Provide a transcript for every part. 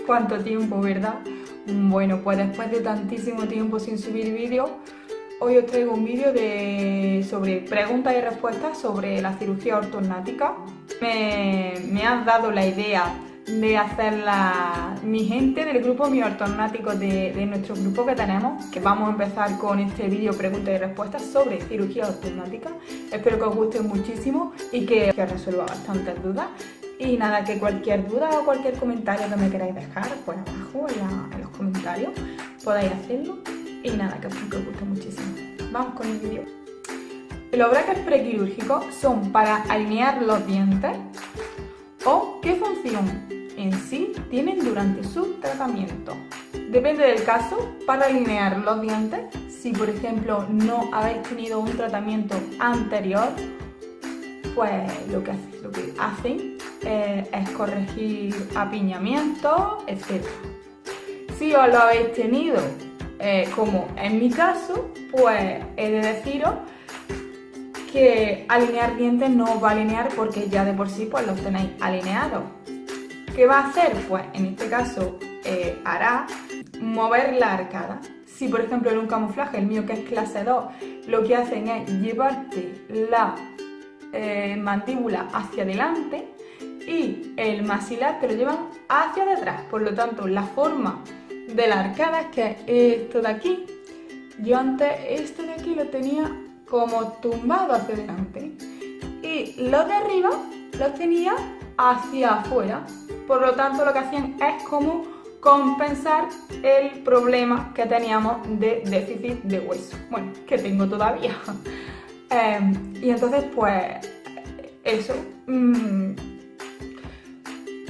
¿Cuánto tiempo, verdad? Bueno, pues después de tantísimo tiempo sin subir vídeos, hoy os traigo un vídeo sobre preguntas y respuestas sobre la cirugía ortognática. Me han dado la idea de hacerla mi gente del grupo Mi Ortognáticos de nuestro grupo que tenemos, que vamos a empezar con este vídeo preguntas y respuestas sobre cirugía ortognática. Espero que os guste muchísimo y que os resuelva bastantes dudas. Y nada, que cualquier duda o cualquier comentario que me queráis dejar, pues abajo en los comentarios podáis hacerlo. Y nada, que espero que os guste muchísimo. Vamos con el vídeo. ¿Los brackets prequirúrgicos son para alinear los dientes? ¿O qué función en sí tienen durante su tratamiento? Depende del caso. Para alinear los dientes, si por ejemplo no habéis tenido un tratamiento anterior, pues lo que hacen es corregir apiñamiento, etc. Si os lo habéis tenido, como en mi caso, pues he de deciros que alinear dientes no os va a alinear porque ya de por sí pues los tenéis alineados. ¿Qué va a hacer? Pues en este caso hará mover la arcada. Si por ejemplo en un camuflaje, el mío que es clase 2, lo que hacen es llevarte la mandíbula hacia adelante y el maxilar te lo llevan hacia detrás. Por lo tanto, la forma de la arcada es que esto de aquí, yo antes esto de aquí lo tenía como tumbado hacia adelante y los de arriba los tenía hacia afuera. Por lo tanto, lo que hacían es como compensar el problema que teníamos de déficit de hueso. Bueno, que tengo todavía. Y entonces, pues, eso.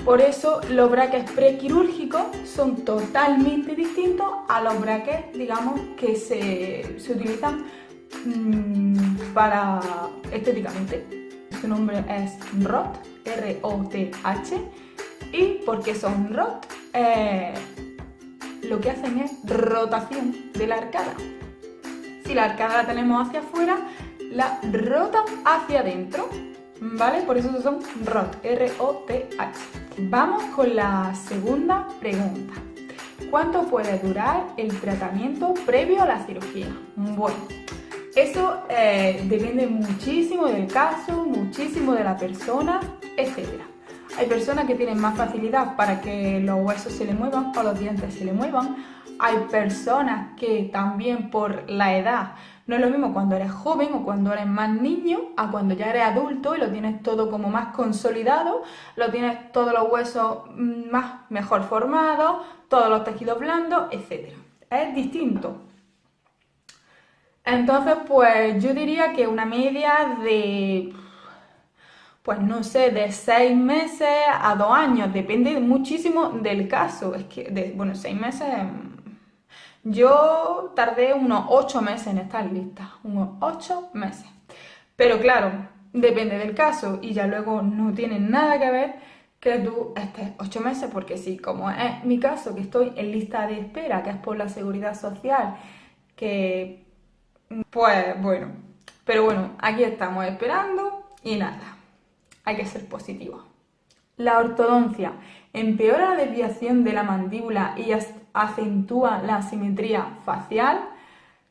Por eso los brackets prequirúrgicos son totalmente distintos a los brackets, digamos, que se utilizan para estéticamente. Su nombre es ROTH, R-O-T-H. ¿Y por qué son ROTH? Lo que hacen es rotación de la arcada. Si la arcada la tenemos hacia afuera, la rotan hacia adentro, ¿vale? Por eso son ROTH, R-O-T-H. Vamos con la segunda pregunta. ¿Cuánto puede durar el tratamiento previo a la cirugía? Bueno, eso depende muchísimo del caso, muchísimo de la persona, etc. Hay personas que tienen más facilidad para que los huesos se le muevan o los dientes se le muevan. Hay personas que también por la edad, no es lo mismo cuando eres joven o cuando eres más niño a cuando ya eres adulto y lo tienes todo como más consolidado, lo tienes todos los huesos mejor formados, todos los tejidos blandos, etc. Es distinto. Entonces, pues yo diría que una media de, pues no sé, de 6 meses a 2 años, depende muchísimo del caso. Es que, bueno, 6 meses, yo tardé unos 8 meses en estar lista, unos 8 meses. Pero claro, depende del caso y ya luego no tiene nada que ver que tú estés 8 meses, porque sí, como es mi caso, que estoy en lista de espera, que es por la Seguridad Social, que pues bueno, pero bueno, aquí estamos esperando y nada, hay que ser positivo. La ortodoncia empeora la desviación de la mandíbula y acentúa la asimetría facial.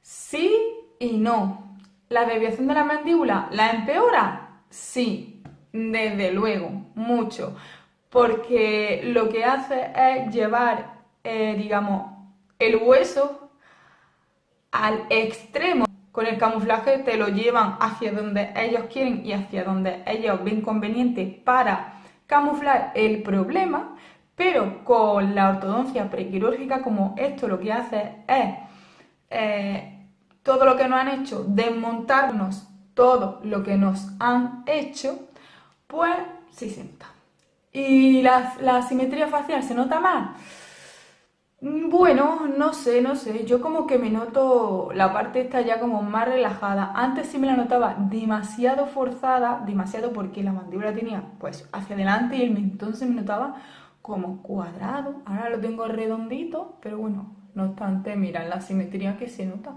Sí y no. ¿La desviación de la mandíbula la empeora? Sí, desde luego, mucho, porque lo que hace es llevar, digamos, el hueso al extremo. Con el camuflaje te lo llevan hacia donde ellos quieren y hacia donde ellos ven conveniente para camuflar el problema, pero con la ortodoncia prequirúrgica, como esto lo que hace es todo lo que nos han hecho, desmontarnos todo lo que nos han hecho, pues sí se nota. ¿Y la asimetría facial se nota más? Bueno, no sé, yo como que me noto la parte esta ya como más relajada. Antes sí me la notaba demasiado forzada, demasiado porque la mandíbula tenía pues hacia adelante y el mentón se me notaba como cuadrado. Ahora lo tengo redondito, pero bueno, no obstante, mira la simetría que se nota.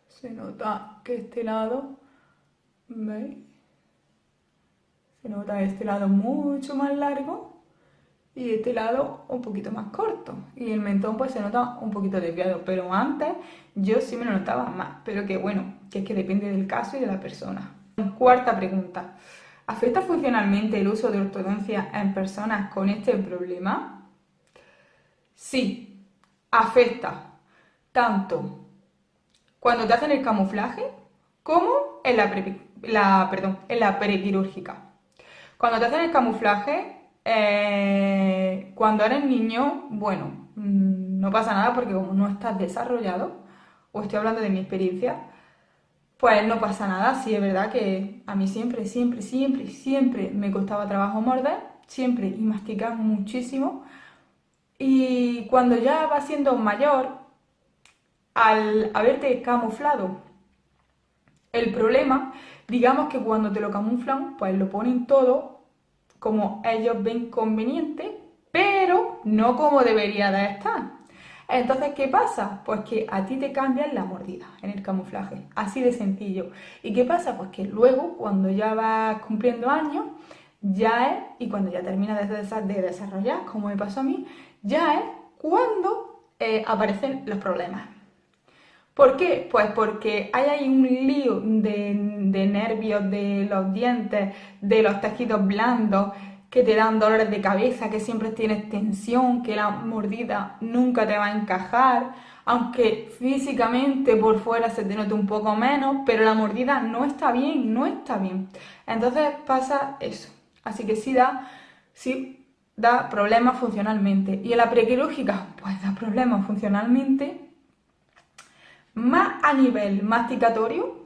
Se nota que este lado, ¿veis? Se nota este lado mucho más largo. y este lado un poquito más corto. Y el mentón pues se nota un poquito desviado, pero antes yo sí me lo notaba más. Pero que bueno, que es que depende del caso y de la persona. Cuarta pregunta. ¿Afecta funcionalmente el uso de ortodoncia en personas con este problema? Sí, afecta tanto cuando te hacen el camuflaje como en la prequirúrgica. Cuando te hacen el camuflaje, cuando eres niño, bueno, no pasa nada porque como no estás desarrollado, o estoy hablando de mi experiencia, pues no pasa nada. Sí, es verdad que a mí siempre me costaba trabajo morder, siempre, y masticar muchísimo. Y cuando ya vas siendo mayor, al haberte camuflado el problema, digamos que cuando te lo camuflan, pues lo ponen todo como ellos ven conveniente, pero no como debería de estar. Entonces, ¿qué pasa? Pues que a ti te cambian la mordida en el camuflaje, así de sencillo. ¿Y qué pasa? Pues que luego, cuando ya vas cumpliendo años, ya es, y cuando ya terminas de desarrollar, como me pasó a mí, ya es cuando aparecen los problemas. ¿Por qué? Pues porque hay ahí un lío de nervios, de los dientes, de los tejidos blandos, que te dan dolores de cabeza, que siempre tienes tensión, que la mordida nunca te va a encajar, aunque físicamente por fuera se te note un poco menos, pero la mordida no está bien, no está bien. Entonces pasa eso. Así que sí da problemas funcionalmente. Y en la prequirúrgica, pues da problemas funcionalmente, más a nivel masticatorio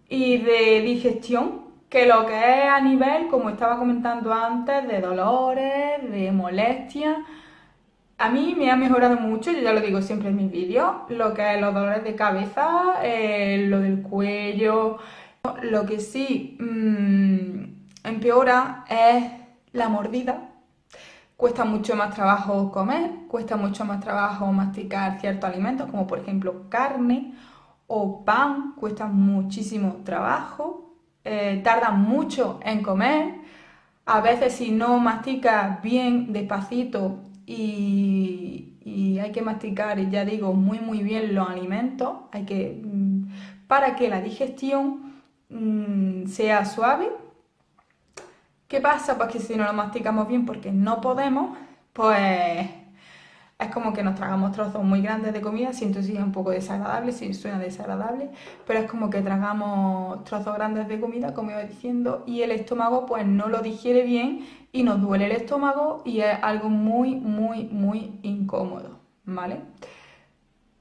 y de digestión que lo que es a nivel, como estaba comentando antes, de dolores, de molestias. A mí me ha mejorado mucho, yo ya lo digo siempre en mis vídeos, lo que es los dolores de cabeza, lo del cuello. Lo que sí empeora es la mordida. Cuesta mucho más trabajo comer, cuesta mucho más trabajo masticar ciertos alimentos, como por ejemplo carne o pan, cuesta muchísimo trabajo, tarda mucho en comer. A veces si no masticas bien, despacito y hay que masticar, ya digo, muy bien los alimentos, para que la digestión sea suave. ¿Qué pasa? Pues que si no lo masticamos bien porque no podemos, pues es como que nos tragamos trozos muy grandes de comida. Siento si es un poco desagradable, si suena desagradable, pero es como que tragamos trozos grandes de comida, como iba diciendo, y el estómago pues no lo digiere bien y nos duele el estómago y es algo muy incómodo, ¿vale?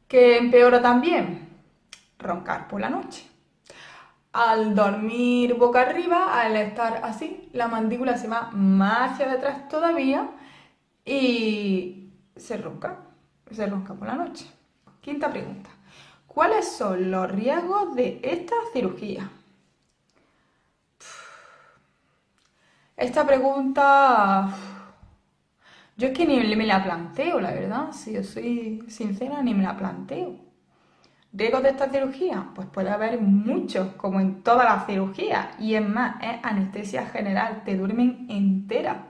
¿Qué empeora también? Roncar por la noche. Al dormir boca arriba, al estar así, la mandíbula se va más hacia detrás todavía y se ronca por la noche. Quinta pregunta. ¿Cuáles son los riesgos de esta cirugía? Esta pregunta, yo es que ni me la planteo, la verdad, si yo soy sincera, ni me la planteo. ¿Riesgos de esta cirugía? Pues puede haber muchos, como en todas las cirugías, y es más, es anestesia general, te duermen entera.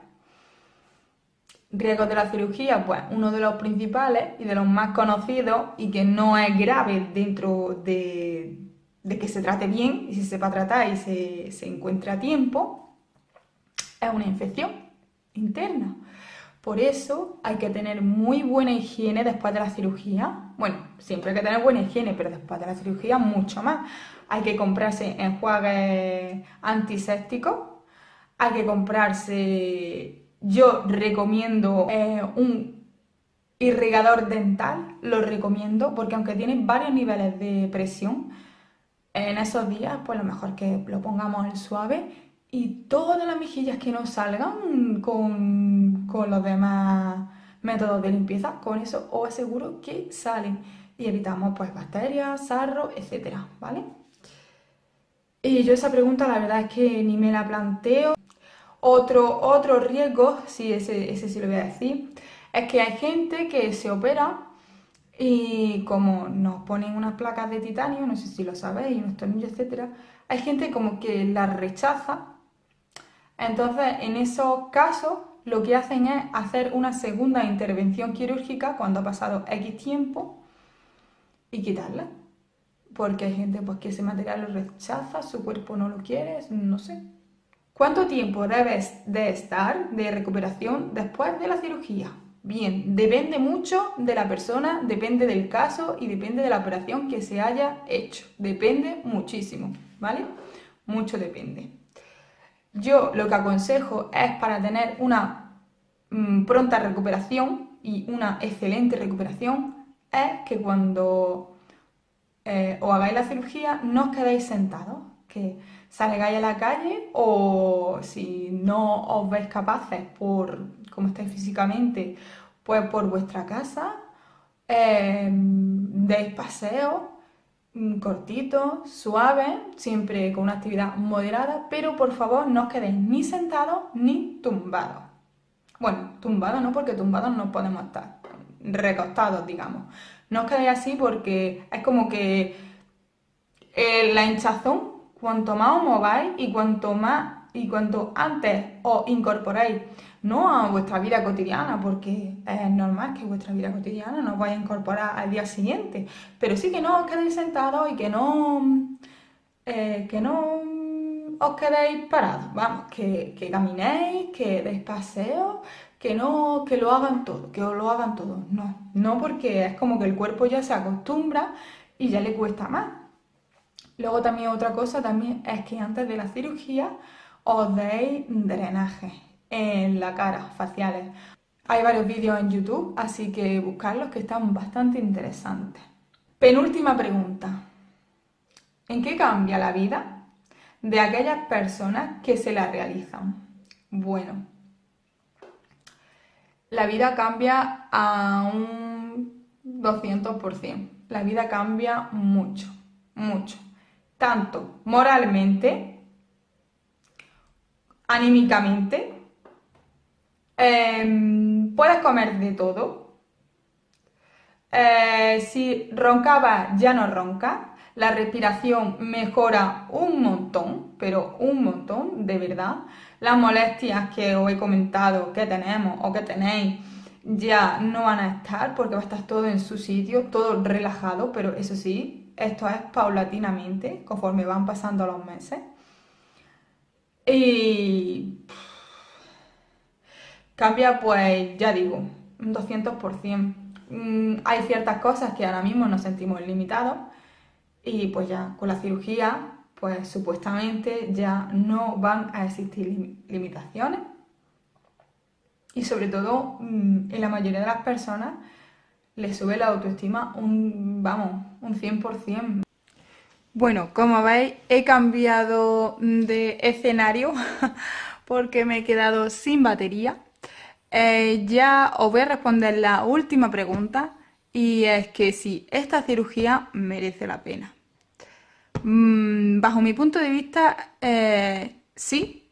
Riesgos de la cirugía, pues uno de los principales y de los más conocidos y que no es grave dentro de que se trate bien y se sepa tratar y se encuentre a tiempo, es una infección interna. Por eso hay que tener muy buena higiene después de la cirugía. Bueno, siempre hay que tener buena higiene, pero después de la cirugía mucho más. Hay que comprarse enjuagues antisépticos, hay que comprarse, yo recomiendo un irrigador dental, lo recomiendo, porque aunque tiene varios niveles de presión, en esos días pues lo mejor que lo pongamos al suave y todas las mejillas que nos salgan con los demás métodos de limpieza, con eso os aseguro que salen y evitamos pues bacterias, sarro, etcétera, ¿vale? Y yo esa pregunta la verdad es que ni me la planteo. Otro riesgo, sí, ese sí lo voy a decir, es que hay gente que se opera y como nos ponen unas placas de titanio, no sé si lo sabéis, unos tornillos, etcétera, hay gente como que las rechaza. Entonces, en esos casos, lo que hacen es hacer una segunda intervención quirúrgica cuando ha pasado X tiempo y quitarla. Porque hay gente pues, que ese material lo rechaza, su cuerpo no lo quiere, no sé. ¿Cuánto tiempo debes de estar de recuperación después de la cirugía? Bien, depende mucho de la persona, depende del caso y depende de la operación que se haya hecho. Depende muchísimo, ¿vale? Mucho depende. Yo lo que aconsejo es para tener una pronta recuperación y una excelente recuperación es que cuando os hagáis la cirugía no os quedéis sentados, que salgáis a la calle o si no os veis capaces por cómo estáis físicamente, pues por vuestra casa, deis paseos cortitos, suaves, siempre con una actividad moderada, pero por favor no os quedéis ni sentados ni tumbados. Bueno, tumbados no, porque tumbados no podemos estar, recostados, digamos. No os quedéis así porque es como que la hinchazón, cuanto más os mováis y cuanto antes os incorporáis, no a vuestra vida cotidiana, porque es normal que vuestra vida cotidiana no os vaya a incorporar al día siguiente, pero sí que no os quedéis sentados y que no os quedéis parados, vamos, que caminéis, que deis paseos, que lo hagan todo, que os lo hagan todo, no porque es como que el cuerpo ya se acostumbra y ya le cuesta más. Luego también otra cosa también es que antes de la cirugía os deis drenaje en la cara, faciales. Hay varios vídeos en YouTube, así que buscarlos que están bastante interesantes. Penúltima pregunta. ¿En qué cambia la vida de aquellas personas que se la realizan? Bueno, la vida cambia a un 200%. La vida cambia mucho, mucho. Tanto moralmente, anímicamente, puedes comer de todo. Si roncabas, ya no roncas. La respiración mejora un montón, pero un montón, de verdad. Las molestias que os he comentado que tenemos o que tenéis ya no van a estar porque va a estar todo en su sitio, todo relajado, pero eso sí, esto es paulatinamente, conforme van pasando los meses. Y cambia, pues ya digo, un 200%. Hay ciertas cosas que ahora mismo nos sentimos limitados y pues ya con la cirugía, pues supuestamente ya no van a existir limitaciones. Y sobre todo, en la mayoría de las personas les sube la autoestima un 100%. Bueno, como veis, he cambiado de escenario porque me he quedado sin batería. Ya os voy a responder la última pregunta y es que si esta cirugía merece la pena. Bajo mi punto de vista, sí,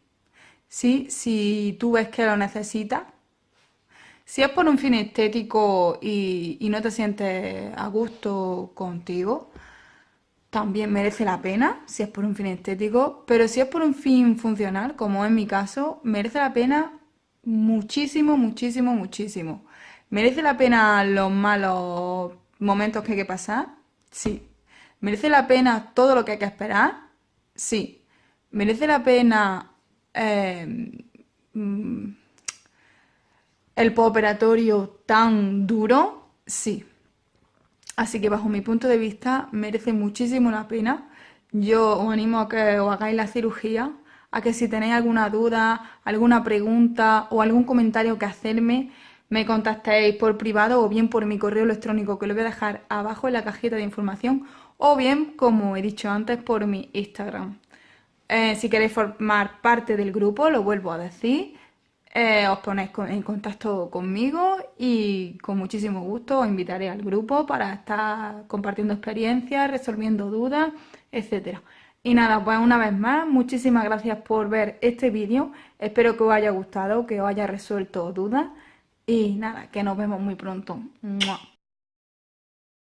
si tú ves que lo necesitas. Si es por un fin estético y no te sientes a gusto contigo, también merece la pena, si es por un fin estético, pero si es por un fin funcional, como en mi caso, merece la pena muchísimo, muchísimo, muchísimo. ¿Merece la pena los malos momentos que hay que pasar? Sí. ¿Merece la pena todo lo que hay que esperar? Sí. ¿Merece la pena el postoperatorio tan duro? Sí. Así que bajo mi punto de vista merece muchísimo la pena. Yo os animo a que os hagáis la cirugía, a que si tenéis alguna duda, alguna pregunta o algún comentario que hacerme, me contactéis por privado o bien por mi correo electrónico que lo voy a dejar abajo en la cajita de información o bien, como he dicho antes, por mi Instagram. Si queréis formar parte del grupo, lo vuelvo a decir, os ponéis en contacto conmigo y con muchísimo gusto os invitaré al grupo para estar compartiendo experiencias, resolviendo dudas, etc. Y nada, pues una vez más, muchísimas gracias por ver este vídeo. Espero que os haya gustado, que os haya resuelto dudas. Y nada, que nos vemos muy pronto. ¡Mua!